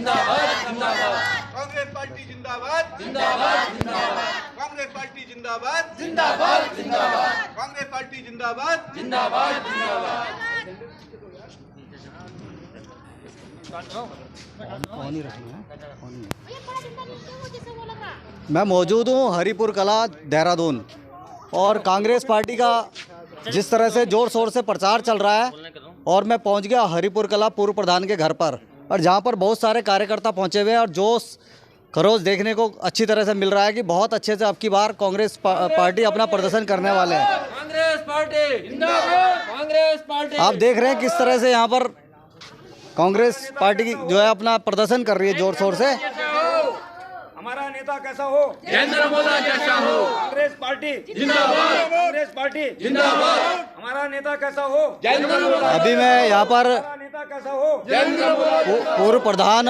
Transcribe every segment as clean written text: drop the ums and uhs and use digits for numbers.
जिंदाबाद जिंदाबाद। कांग्रेस पार्टी जिंदाबाद जिंदाबाद जिंदाबाद। कांग्रेस पार्टी जिंदाबाद जिंदाबाद जिंदाबाद। कांग्रेस पार्टी जिंदाबाद जिंदाबाद जिंदाबाद। मैं मौजूद हूँ हरिपुर कला देहरादून और कांग्रेस पार्टी का जिस तरह से जोर शोर से प्रचार चल रहा है और मैं पहुंच गया हरिपुर कला पूर्व प्रधान के घर पर और जहां पर बहुत सारे कार्यकर्ता पहुंचे हुए हैं और जोश खरोश देखने को अच्छी तरह से मिल रहा है कि बहुत अच्छे से अब की बार कांग्रेस पार्टी अपना प्रदर्शन करने वाले हैं। कांग्रेस पार्टी जिंदाबाद। कांग्रेस पार्टी। आप देख रहे हैं किस तरह से यहाँ पर कांग्रेस पार्टी जो है अपना प्रदर्शन कर रही है जोर शोर से। हमारा नेता कैसा हो? नरेंद्र मोदी जैसा हो। कांग्रेस पार्टी जिंदाबाद। कांग्रेस पार्टी जिंदाबाद। हमारा नेता कैसा हो? नरेंद्र मोदी। अभी मैं यहाँ पर हमारा नेता कैसा हो? नरेंद्र मोदी। पूर्व प्रधान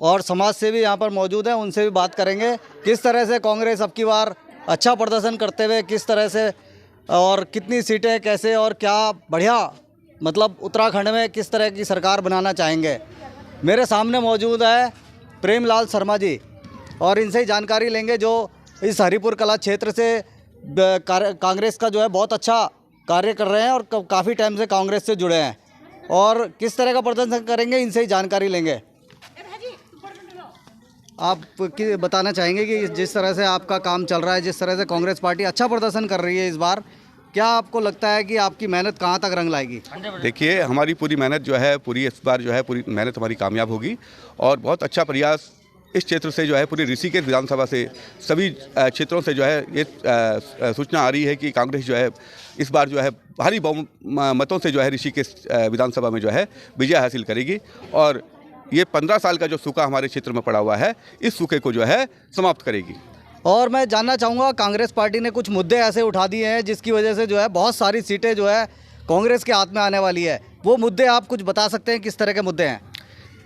और समाज सेवी यहाँ पर मौजूद हैं, उनसे भी बात करेंगे किस तरह से कांग्रेस अब की बार अच्छा प्रदर्शन करते हुए किस तरह से और कितनी सीटें कैसे और क्या बढ़िया मतलब उत्तराखंड में किस तरह की सरकार बनाना चाहेंगे। मेरे सामने मौजूद है प्रेमलाल शर्मा जी और इनसे ही जानकारी लेंगे जो इस हरिपुर कला क्षेत्र से कांग्रेस का जो है बहुत अच्छा कार्य कर रहे हैं और काफ़ी टाइम से कांग्रेस से जुड़े हैं और किस तरह का प्रदर्शन करेंगे इनसे ही जानकारी लेंगे। आप बताना चाहेंगे कि जिस तरह से आपका काम चल रहा है, जिस तरह से कांग्रेस पार्टी अच्छा प्रदर्शन कर रही है इस बार, क्या आपको लगता है कि आपकी मेहनत कहाँ तक रंग लाएगी? देखिए, हमारी पूरी मेहनत जो है पूरी इस बार जो है पूरी मेहनत हमारी कामयाब होगी और बहुत अच्छा प्रयास इस क्षेत्र से जो है पूरी ऋषिकेश विधानसभा से सभी क्षेत्रों से जो है ये सूचना आ रही है कि कांग्रेस जो है इस बार जो है भारी बहुमतों से जो है ऋषिकेश विधानसभा में जो है विजय हासिल करेगी और ये 15 साल का जो सूखा हमारे क्षेत्र में पड़ा हुआ है इस सूखे को जो है समाप्त करेगी। और मैं जानना चाहूँगा, कांग्रेस पार्टी ने कुछ मुद्दे ऐसे उठा दिए हैं जिसकी वजह से जो है बहुत सारी सीटें जो है कांग्रेस के हाथ में आने वाली है, वो मुद्दे आप कुछ बता सकते हैं किस तरह के मुद्दे हैं?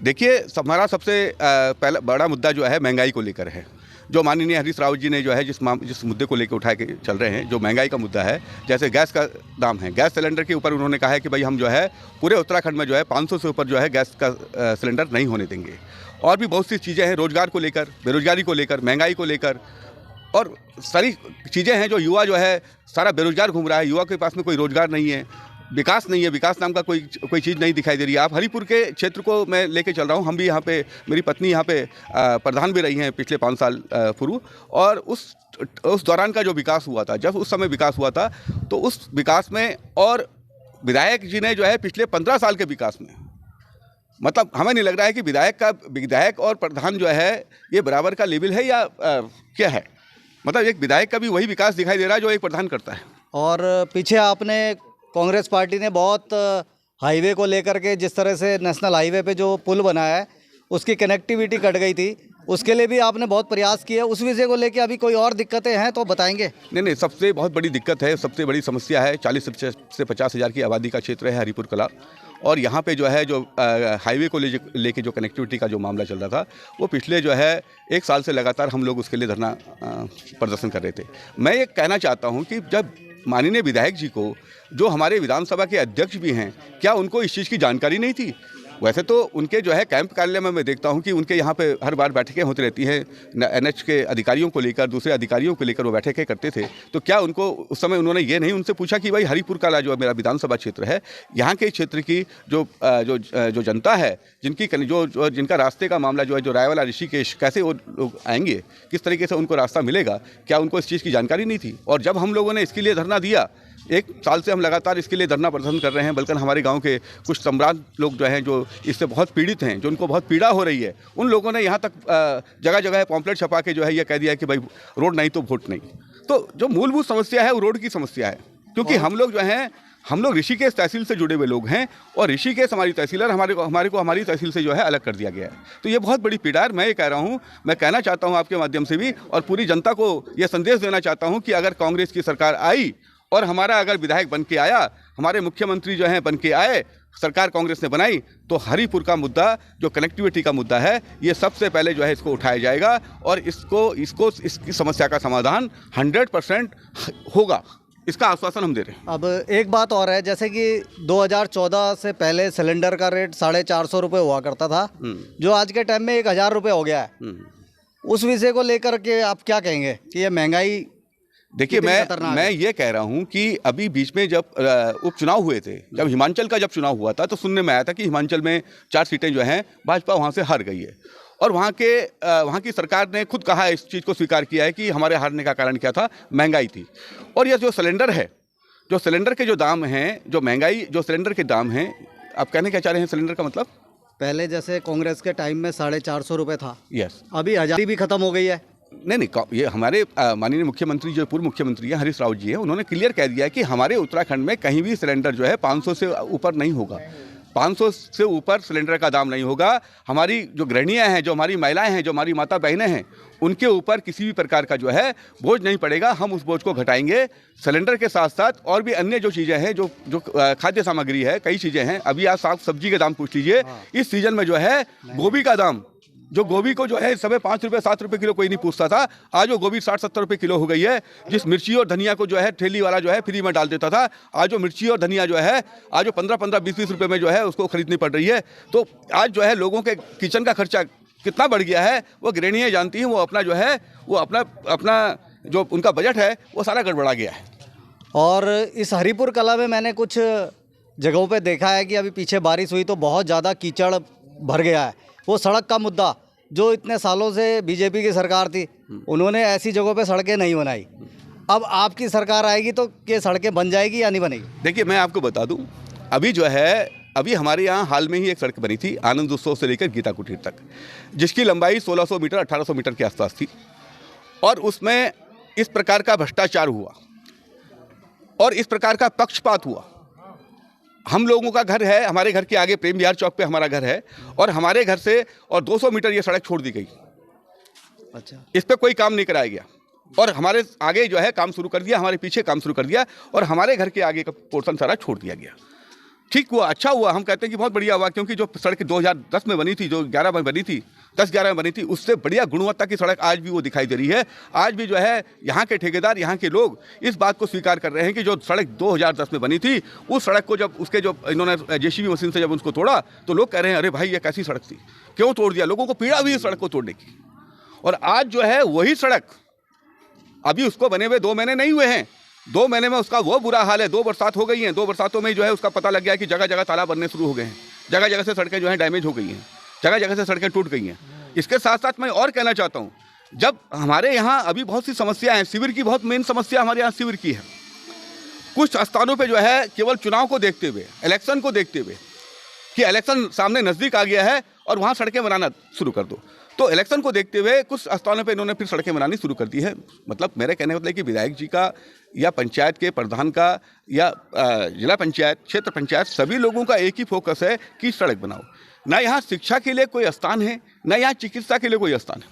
देखिए, हमारा सबसे पहला बड़ा मुद्दा जो है महंगाई को लेकर है, जो माननीय हरीश रावत जी ने जो है जिस मुद्दे को लेकर उठा के चल रहे हैं, जो महंगाई का मुद्दा है। जैसे गैस का दाम है, गैस सिलेंडर के ऊपर उन्होंने कहा है कि भाई हम जो है पूरे उत्तराखंड में जो है 500 से ऊपर जो है गैस का सिलेंडर नहीं होने देंगे। और भी बहुत सी चीज़ें हैं, रोजगार को लेकर, बेरोजगारी को लेकर, महंगाई को लेकर और सारी चीज़ें हैं जो युवा जो है सारा बेरोजगार घूम रहा है, युवा के पास में कोई रोजगार नहीं है, विकास नहीं है, विकास नाम का कोई चीज़ नहीं दिखाई दे रही है। आप हरिपुर के क्षेत्र को मैं लेके चल रहा हूँ, हम भी यहाँ पे, मेरी पत्नी यहाँ पे प्रधान भी रही हैं पिछले 5 साल पूर्व और उस दौरान का जो विकास हुआ था, जब उस समय विकास हुआ था तो उस विकास में और विधायक जी ने जो है पिछले 15 साल के विकास में, मतलब हमें नहीं लग रहा है कि विधायक और प्रधान जो है ये बराबर का लेवल है या क्या है। मतलब एक विधायक का भी वही विकास दिखाई दे रहा है जो एक प्रधान करता है। और पीछे आपने कांग्रेस पार्टी ने बहुत हाईवे को लेकर के जिस तरह से नेशनल हाईवे पे जो पुल बना है उसकी कनेक्टिविटी कट गई थी, उसके लिए भी आपने बहुत प्रयास किए। उस विषय को लेकर अभी कोई और दिक्कतें हैं तो बताएंगे? नहीं, सबसे बहुत बड़ी दिक्कत है, सबसे बड़ी समस्या है 40 से 50 हज़ार की आबादी का क्षेत्र है हरिपुर कला और यहाँ पे जो है जो हाईवे को लेके जो कनेक्टिविटी का जो मामला चल रहा था वो पिछले जो है 1 साल से लगातार हम लोग उसके लिए धरना प्रदर्शन कर रहे थे। मैं ये कहना चाहता हूँ कि जब माननीय विधायक जी को, जो हमारे विधानसभा के अध्यक्ष भी हैं, क्या उनको इस चीज़ की जानकारी नहीं थी? वैसे तो उनके जो है कैंप कार्यालय में मैं देखता हूं कि उनके यहाँ पे हर बार बैठकें होती रहती हैं, एनएच के अधिकारियों को लेकर, दूसरे अधिकारियों को लेकर वो बैठकें करते थे। तो क्या उनको उस समय उन्होंने ये नहीं उनसे पूछा कि भाई हरिपुर कला जो मेरा विधानसभा क्षेत्र है, यहाँ के क्षेत्र की जो जनता है, जिनका रास्ते का मामला जो है, जो रायवाला ऋषिकेश, कैसे वो लोग आएंगे, किस तरीके से उनको रास्ता मिलेगा, क्या उनको इस चीज़ की जानकारी नहीं थी? और जब हम लोगों ने इसके लिए धरना दिया, 1 साल से हम लगातार इसके लिए धरना प्रदर्शन कर रहे हैं, बल्कि हमारे गांव के कुछ सम्राट लोग जो हैं, जो इससे बहुत पीड़ित हैं, जो उनको बहुत पीड़ा हो रही है, उन लोगों ने यहाँ तक जगह जगह पॉम्पलेट छपा के जो है ये कह दिया कि भाई रोड नहीं तो वोट नहीं। तो जो मूलभूत समस्या है वो रोड की समस्या है, क्योंकि हम लोग जो हैं, हम लोग ऋषिकेश तहसील से जुड़े हुए लोग हैं और ऋषिकेश हमारी तहसील है, हमारे को हमारी तहसील से जो है अलग कर दिया गया है। तो ये बहुत बड़ी पीड़ा है। मैं ये कह रहा हूँ, मैं कहना चाहता हूँ आपके माध्यम से भी और पूरी जनता को ये संदेश देना चाहता हूँ कि अगर कांग्रेस की सरकार आई और हमारा अगर विधायक बन के आया, हमारे मुख्यमंत्री जो हैं बन के आए, सरकार कांग्रेस ने बनाई, तो हरिपुर का मुद्दा, जो कनेक्टिविटी का मुद्दा है, ये सबसे पहले जो है इसको उठाया जाएगा और इसकी समस्या का समाधान 100% होगा। इसका आश्वासन हम दे रहे हैं। अब एक बात और है, जैसे कि 2014 से पहले सिलेंडर का रेट 450 रुपये हुआ करता था, जो आज के टाइम में 1000 रुपये हो गया है। उस विषय को लेकर के आप क्या कहेंगे कि ये महंगाई? देखिए, मैं ये कह रहा हूँ कि अभी बीच में जब उपचुनाव हुए थे, जब हिमाचल का जब चुनाव हुआ था, तो सुनने में आया था कि हिमाचल में 4 सीटें जो हैं भाजपा वहाँ से हार गई है। और वहाँ की सरकार ने खुद कहा, इस चीज़ को स्वीकार किया है कि हमारे हारने का कारण क्या था, महंगाई थी। और यह जो सिलेंडर है, जो सिलेंडर के जो दाम हैं, जो महंगाई, जो सिलेंडर के दाम हैं, आप कहने क्या चाह रहे हैं सिलेंडर का मतलब? पहले जैसे कांग्रेस के टाइम में 450 रुपये था, यस, अभी 1000 भी खत्म हो गई है। नहीं, ये हमारे माननीय मुख्यमंत्री, जो पूर्व मुख्यमंत्री हैं हरीश रावत जी हैं, उन्होंने क्लियर कह दिया है कि हमारे उत्तराखंड में कहीं भी सिलेंडर जो है 500 से ऊपर नहीं होगा। 500 से ऊपर सिलेंडर का दाम नहीं होगा। हमारी जो गृहिणियाँ हैं, जो हमारी महिलाएं हैं, जो हमारी माता बहनें हैं, उनके ऊपर किसी भी प्रकार का जो है बोझ नहीं पड़ेगा। हम उस बोझ को घटाएंगे। सिलेंडर के साथ साथ और भी अन्य जो चीज़ें हैं, जो खाद्य सामग्री है, कई चीज़ें हैं। अभी आप साग सब्जी के दाम पूछ लीजिए। इस सीजन में जो है गोभी का दाम, जो गोभी को जो है इस समय 5 रुपये 7 रुपये किलो कोई नहीं पूछता था, आज वो गोभी 60-70 रुपये किलो हो गई है। जिस मिर्ची और धनिया को जो है ठेली वाला जो है फ्री में डाल देता था, आज वो मिर्ची और धनिया जो है आज वो 15-15, 20-20 रुपये में जो है उसको खरीदनी पड़ रही है। तो आज जो है लोगों के किचन का खर्चा कितना बढ़ गया है, वो गृहिणियाँ जानती हैं। वो अपना जो है वो अपना जो उनका बजट है वो सारा गड़बड़ा गया है। और इस हरिपुर कला में मैंने कुछ जगहों पे देखा है कि अभी पीछे बारिश हुई तो बहुत ज़्यादा कीचड़ भर गया है। वो सड़क का मुद्दा, जो इतने सालों से बीजेपी की सरकार थी, उन्होंने ऐसी जगहों पे सड़कें नहीं बनाई। अब आपकी सरकार आएगी तो ये सड़कें बन जाएगी या नहीं बनेगी? देखिए, मैं आपको बता दूं, अभी जो है अभी हमारे यहाँ हाल में ही एक सड़क बनी थी आनंद उत्सव से लेकर गीता कुटीर तक, जिसकी लंबाई 1600 मीटर 1800 मीटर के आसपास थी। और उसमें इस प्रकार का भ्रष्टाचार हुआ और इस प्रकार का पक्षपात हुआ। हम लोगों का घर है, हमारे घर के आगे प्रेम विहार चौक पे हमारा घर है, और हमारे घर से और 200 मीटर ये सड़क छोड़ दी गई। अच्छा, इस पे कोई काम नहीं कराया गया। और हमारे आगे जो है काम शुरू कर दिया, हमारे पीछे काम शुरू कर दिया, और हमारे घर के आगे का पोर्शन सारा छोड़ दिया गया। ठीक हुआ, अच्छा हुआ, हम कहते हैं कि बहुत बढ़िया हुआ, क्योंकि जो सड़क 2010 में बनी थी, जो 11 में बनी थी, 10-11 में बनी थी, उससे बढ़िया गुणवत्ता की सड़क आज भी वो दिखाई दे रही है। आज भी जो है यहाँ के ठेकेदार, यहाँ के लोग इस बात को स्वीकार कर रहे हैं कि जो सड़क 2010 में बनी थी, उस सड़क को जब उसके जो इन्होंने जेसीबी मशीन से जब उसको तोड़ा, तो लोग कह रहे हैं अरे भाई ये कैसी सड़क थी, क्यों तोड़ दिया। लोगों को पीड़ा हुई है सड़क को तोड़ने की। और आज जो है वही सड़क, अभी उसको बने हुए 2 महीने नहीं हुए हैं, 2 महीने में उसका वो बुरा हाल है। 2 बरसात हो गई हैं, 2 बरसातों में जो है उसका पता लग गया कि जगह जगह तालाब बनने शुरू हो गए हैं, जगह जगह से सड़कें जो है डैमेज हो गई हैं, जगह जगह से सड़कें टूट गई हैं। इसके साथ साथ मैं और कहना चाहता हूँ, जब हमारे यहाँ अभी बहुत सी समस्या हैं, शिविर की बहुत मेन समस्या हमारे यहाँ शिविर की है। कुछ स्थानों पे जो है केवल चुनाव को देखते हुए, इलेक्शन को देखते हुए कि इलेक्शन सामने नज़दीक आ गया है और वहाँ सड़कें बनाना शुरू कर दो, तो इलेक्शन को देखते हुए कुछ स्थानों पे इन्होंने फिर सड़कें बनानी शुरू कर दी है। मतलब मेरे कहने का मतलब कि विधायक जी का या पंचायत के प्रधान का या जिला पंचायत, क्षेत्र पंचायत, सभी लोगों का एक ही फोकस है कि सड़क बनाओ। ना यहाँ शिक्षा के लिए कोई स्थान है, ना यहाँ चिकित्सा के लिए कोई स्थान है।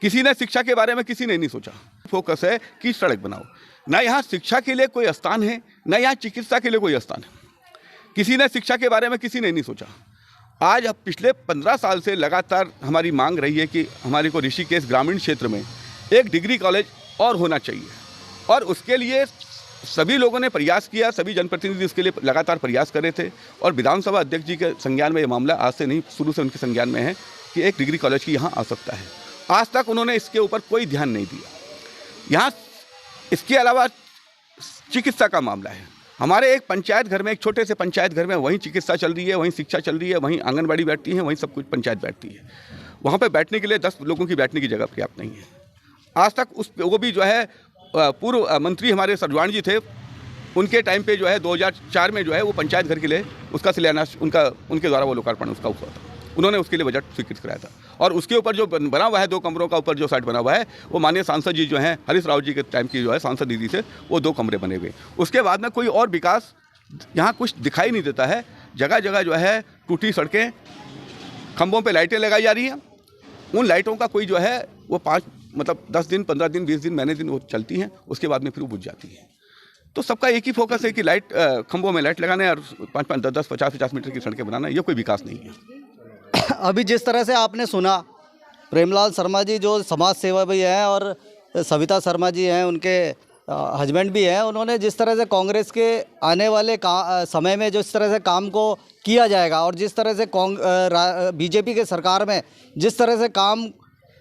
किसी ने शिक्षा के बारे में किसी ने नहीं सोचा। फोकस है कि सड़क बनाओ। ना यहाँ शिक्षा के लिए कोई स्थान है, ना यहाँ चिकित्सा के लिए कोई स्थान है। किसी ने शिक्षा के बारे में किसी ने नहीं सोचा। आज अब पिछले 15 साल से लगातार हमारी मांग रही है कि हमारे को ऋषिकेश ग्रामीण क्षेत्र में एक डिग्री कॉलेज और होना चाहिए, और उसके लिए सभी लोगों ने प्रयास किया, सभी जनप्रतिनिधि उसके लिए लगातार प्रयास कर रहे थे। और विधानसभा अध्यक्ष जी के संज्ञान में ये मामला आज से नहीं, शुरू से उनके संज्ञान में है कि एक डिग्री कॉलेज की यहाँ आवश्यकता है। आज तक उन्होंने इसके ऊपर कोई ध्यान नहीं दिया। यहाँ इसके अलावा चिकित्सा का मामला है। हमारे एक पंचायत घर में, एक छोटे से पंचायत घर में वहीं चिकित्सा चल रही है, वहीं शिक्षा चल रही है, वहीं आंगनबाड़ी बैठती है, वहीं सब कुछ पंचायत बैठती है। वहाँ पे बैठने के लिए 10 लोगों की बैठने की जगह पर्याप्त नहीं है। आज तक वो भी जो है पूर्व मंत्री हमारे सरजवाण जी थे, उनके टाइम पे जो है 2004 में जो है वो पंचायत घर के लिए उसका शिलान्यास उनके द्वारा वो लोकार्पण उसका हुआ था। उन्होंने उसके लिए बजट स्वीकृत कराया था, और उसके ऊपर जो बना हुआ है 2 कमरों का ऊपर जो साइट बना हुआ है, वो माननीय सांसद जी जो हैं हरीश रावत जी के टाइम की जो है सांसद निधि से वो 2 कमरे बने हुए। उसके बाद में कोई और विकास यहाँ कुछ दिखाई नहीं देता है। जगह जगह जो है टूटी सड़कें, खंभों पे लाइटें लगाई जा रही हैं। उन लाइटों का कोई जो है वो 10 दिन, 15 दिन, 20 दिन, महीने दिन वो चलती हैं, उसके बाद में फिर वो बुझ जाती हैं। तो सबका एक ही फोकस है कि लाइट, खंभों में लाइट लगाना है और 5-5, 10-10, 50-50 मीटर की सड़कें बनाना है। ये कोई विकास नहीं है। अभी जिस तरह से आपने सुना, प्रेमलाल शर्मा जी जो समाज सेवा भी हैं और सविता शर्मा जी हैं, उनके हस्बैंड भी हैं, उन्होंने जिस तरह से कांग्रेस के आने वाले समय में जिस तरह से काम को किया जाएगा और जिस तरह से बीजेपी के सरकार में जिस तरह से काम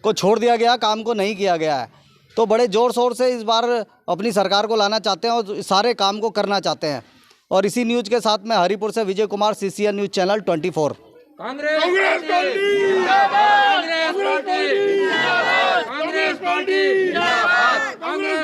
को छोड़ दिया गया, काम को नहीं किया गया है, तो बड़े ज़ोर शोर से इस बार अपनी सरकार को लाना चाहते हैं और सारे काम को करना चाहते हैं। और इसी न्यूज़ के साथ में हरिपुर से Vijay Kumar, CCN news channel 24। Congress party जिंदाबाद, कांग्रेस पार्टी जिंदाबाद, कांग्रेस पार्टी जिंदाबाद, कांग्रेस